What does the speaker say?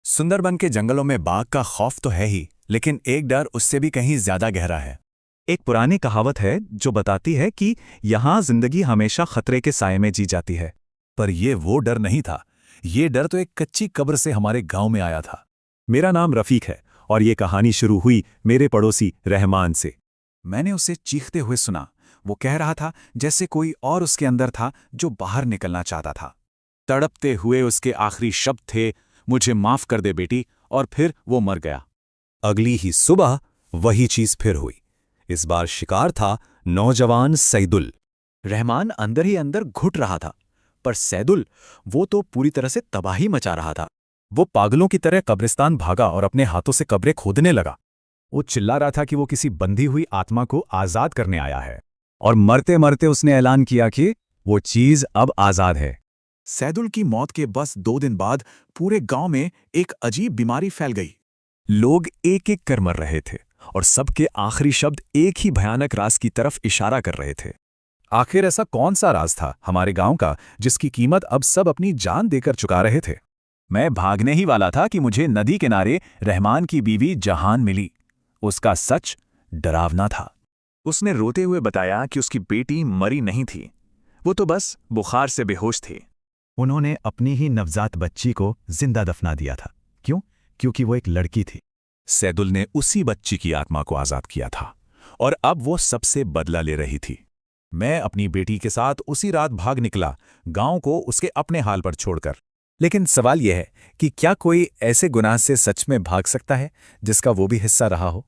सुंदरबन के जंगलों में बाघ का खौफ तो है ही, लेकिन एक डर उससे भी कहीं ज्यादा गहरा है। एक पुरानी कहावत है जो बताती है कि यहाँ जिंदगी हमेशा खतरे के साए में जी जाती है। पर ये वो डर नहीं था। ये डर तो एक कच्ची कब्र से हमारे गांव में आया था। मेरा नाम रफ़ीक है और ये कहानी शुरू हुई मेरे पड़ोसी रहमान से। मैंने उसे चीखते हुए सुना। वो कह रहा था जैसे कोई और उसके अंदर था जो बाहर निकलना चाहता था। तड़पते हुए उसके आखिरी शब्द थे, मुझे माफ कर दे बेटी, और फिर वो मर गया। अगली ही सुबह वही चीज फिर हुई। इस बार शिकार था नौजवान सैदुल। रहमान अंदर ही अंदर घुट रहा था, पर सैदुल, वो तो पूरी तरह से तबाही मचा रहा था। वो पागलों की तरह कब्रिस्तान भागा और अपने हाथों से कब्रें खोदने लगा। वो चिल्ला रहा था कि वो किसी बंधी हुई आत्मा को आजाद करने आया है। और मरते मरते उसने ऐलान किया कि वो चीज अब आजाद है। सैदुल की मौत के बस 2 दिन बाद पूरे गांव में एक अजीब बीमारी फैल गई। लोग एक एक कर मर रहे थे और सबके आखिरी शब्द एक ही भयानक राज की तरफ इशारा कर रहे थे। आखिर ऐसा कौन सा राज था हमारे गांव का जिसकी कीमत अब सब अपनी जान देकर चुका रहे थे? मैं भागने ही वाला था कि मुझे नदी किनारे रहमान की बीवी जहान मिली। उसका सच डरावना था। उसने रोते हुए बताया कि उसकी बेटी मरी नहीं थी, वो तो बस बुखार से बेहोश थी। उन्होंने अपनी ही नवजात बच्ची को जिंदा दफना दिया था। क्यों? क्योंकि वो एक लड़की थी। सैदुल ने उसी बच्ची की आत्मा को आजाद किया था और अब वो सबसे बदला ले रही थी। मैं अपनी बेटी के साथ उसी रात भाग निकला, गांव को उसके अपने हाल पर छोड़कर। लेकिन सवाल यह है कि क्या कोई ऐसे गुनाह से सच में भाग सकता है जिसका वो भी हिस्सा रहा हो?